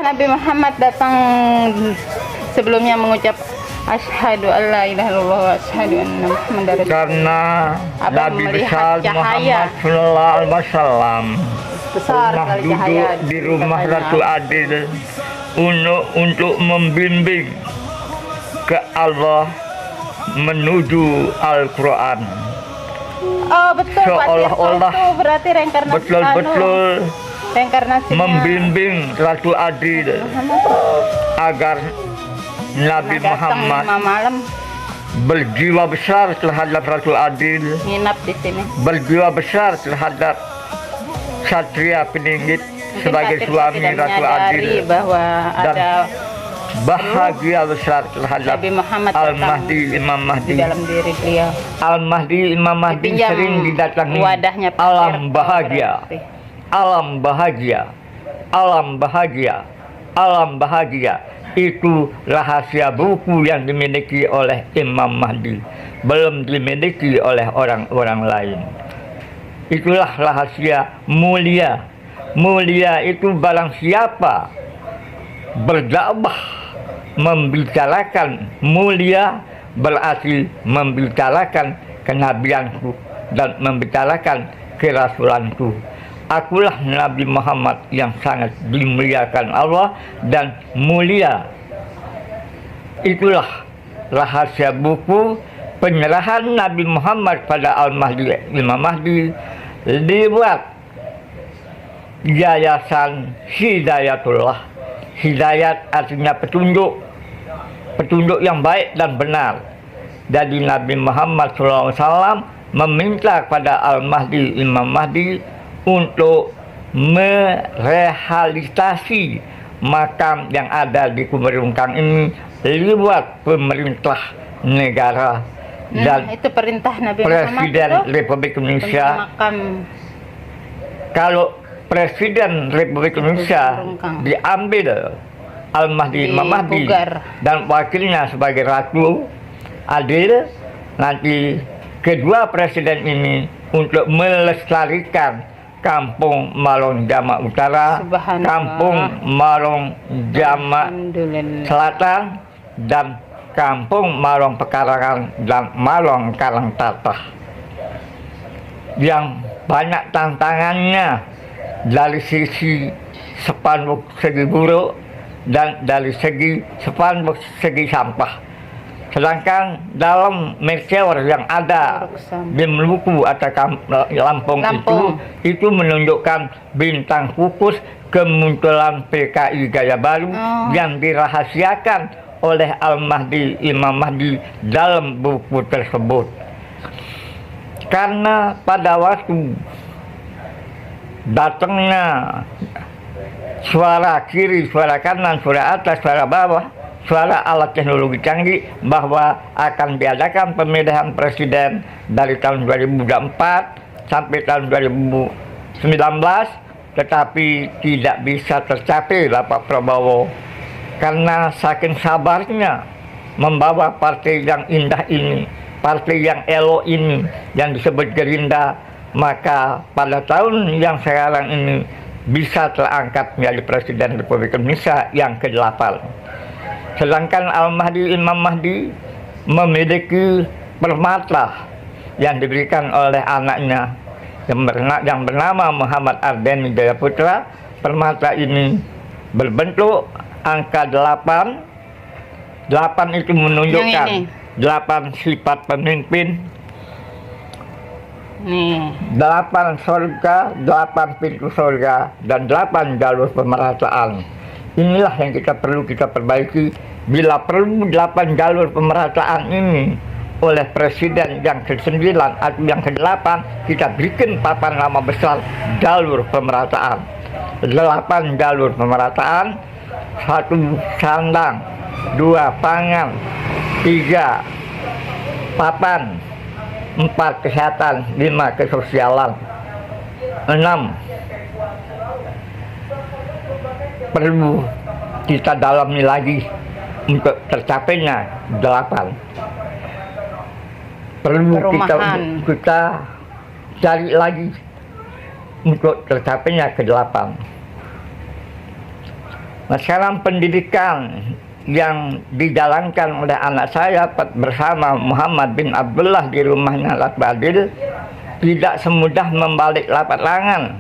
Nabi Muhammad datang sebelumnya mengucap asyhadu alla ilaha illallah wa asyhadu anna muhammadar rasulullah. Karena Abah Nabi melihat besar cahaya Muhammad Sallallahu Alaihi Wasallam besar pernah sekali duduk cahaya di rumah katanya. Ratu Adil untuk membimbing ke Allah menuju Al-Quran. Oh betul Pak Seolah-olah Tirto, itu berarti reinkarnasi betul-betul reinkarnasinya membimbing Ratu Adil agar Nabi datang Muhammad 5 malam berjiwa besar terhadap Ratu Adil, nginap di sini. berjiwa besar terhadap Satria Peningit Mungkin sebagai Pak Tirto suami tidak Ratu menyadari Adil, bahwa dan ada bahagia besar terhadap Nabi Muhammad Al-Mahdi Imam di Mahdi. dalam diri beliau. Al-Mahdi Imam Mahdi Dipinjam sering didatangi wadahnya Pak alam Tirto bahagia, berarti. alam bahagia, alam bahagia, alam bahagia. Itu rahasia buku yang dimiliki oleh Imam Mahdi, belum dimiliki oleh orang-orang lain. Itulah rahasia mulia. Mulia itu barang siapa berdakwah membicarakan mulia, berarti membicarakan kenabianku dan membicarakan kerasulanku. Akulah Nabi Muhammad yang sangat dimuliakan Allah dan mulia. Itulah rahasia buku penyerahan Nabi Muhammad pada Al-Mahdi Imam Mahdi lewat Yayasan Hidayatullah. Hidayat artinya petunjuk, petunjuk yang baik dan benar. Jadi Nabi Muhammad SAW meminta kepada Al-Mahdi Imam Mahdi untuk merealisasi makam yang ada di Kumerungkang ini lewat pemerintah negara dan itu perintah Nabi Presiden Muhammad Republik Indonesia. makam Kalau Presiden Republik Indonesia Kumerungkang diambil Al-Mahdi Imam Mahdi dipugar. dan wakilnya sebagai Ratu Adil, nanti kedua presiden ini untuk melestarikan Kampung Malong Jamak Utara, Subhanallah. Kampung Malong Jamak Alhamdulillah. Selatan, dan Kampung Malong Pekarangan dan Malong Karangtatah. Yang banyak tantangannya dari sisi spanduk segi buruk dan dari segi spanduk segi sampah. Sedangkan dalam meteor yang ada di Maluku atau Lampung, itu menunjukkan bintang kukus kemunculan PKI Gaya Baru yang dirahasiakan oleh Al-Mahdi Imam Mahdi dalam buku tersebut. Karena pada waktu datangnya suara kiri, suara kanan, suara atas, suara bawah, suara alat teknologi canggih bahwa akan diadakan pemilihan presiden dari tahun 2024 sampai tahun 2019, tetapi tidak bisa tercapai Bapak Prabowo karena saking sabarnya membawa partai yang indah ini, partai yang elo ini yang disebut Gerindra, maka pada tahun yang sekarang ini bisa terangkat menjadi Presiden Republik Indonesia yang ke-8. Sedangkan Al-Mahdi Imam Mahdi memiliki permata yang diberikan oleh anaknya yang bernama Muhammad Ardeni Jaya Putra. Permata ini berbentuk angka 8. 8 itu menunjukkan 8 sifat pemimpin, 8 surga, 8 pintu surga, dan 8 jalur pemerataan. Inilah yang kita perbaiki. Bila perlu 8 jalur pemerataan ini oleh Presiden yang ke-9 atau yang ke-8, kita bikin papan nama besar jalur pemerataan. 8 jalur pemerataan, 1 sandang, 2 pangan, 3 papan, 4 kesehatan, 5 kesosialan, 6 perlu kita dalami lagi untuk tercapainya. 8 perlu kita cari lagi untuk tercapainya ke-8. Nah, sekarang pendidikan yang dijalankan oleh anak saya bersama Muhammad bin Abdullah di rumahnya Latu Adil tidak semudah membalik lapak tangan.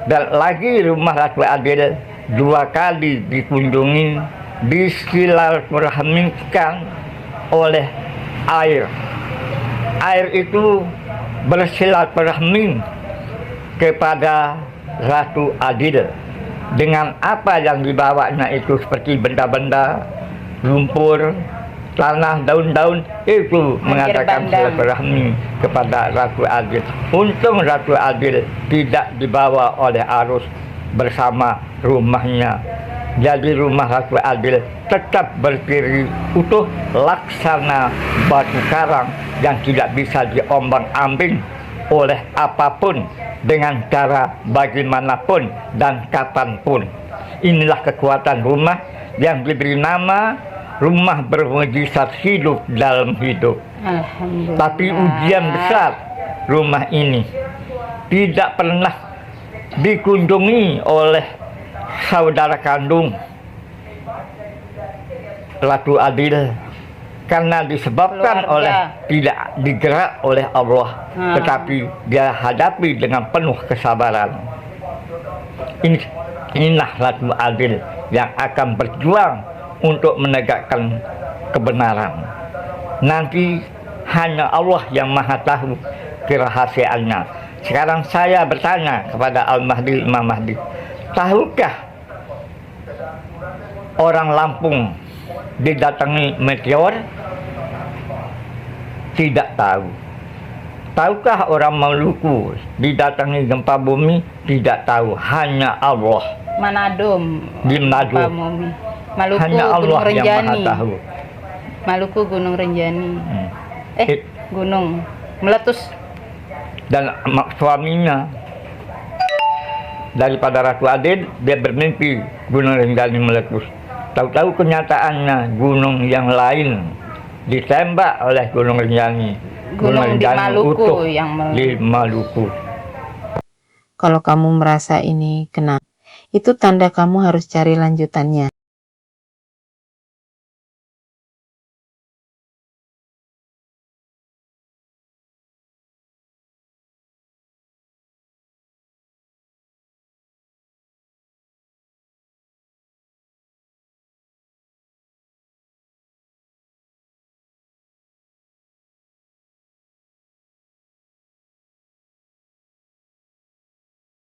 Dan lagi rumah Latu Adil 2 kali dikunjungi, disilaturahmikan oleh air. Air itu bersilaturahmi kepada Ratu Adil dengan apa yang dibawanya itu seperti benda-benda, lumpur, tanah, daun-daun, itu mengatakan silaturahmi kepada Ratu Adil. Untung Ratu Adil tidak dibawa oleh arus bersama rumahnya. Jadi rumah Ratu Adil tetap berdiri utuh laksana batu karang yang tidak bisa diombang-ambing oleh apapun dengan cara bagaimanapun dan kapanpun. Inilah kekuatan rumah yang diberi nama rumah bermujizat hidup dalam hidup. Tapi ujian besar rumah ini tidak pernah dikunjungi oleh saudara kandung Ratu Adil karena disebabkan oleh tidak digerak oleh Allah, tetapi dia hadapi dengan penuh kesabaran. Inilah Ratu Adil yang akan berjuang untuk menegakkan kebenaran. Nanti hanya Allah yang Maha tahu kerahasiaannya. Sekarang saya bertanya kepada Al-Mahdi, Imam Mahdi, tahukah orang Lampung didatangi meteor? Tidak tahu. Tahukah orang Maluku didatangi gempa bumi? Tidak tahu. Hanya Allah. Manado Di Manado. Maluku Hanya Allah Gunung yang Renjani. Maha tahu. Maluku Gunung Renjani. Gunung meletus. Dan suaminya daripada Ratu Adil, dia bermimpi Gunung Renjani meletus. Tahu-tahu kenyataannya gunung yang lain ditembak oleh Gunung Renjani. Gunung di Maluku utuh yang di Maluku. Kalau kamu merasa ini kena, itu tanda kamu harus cari lanjutannya.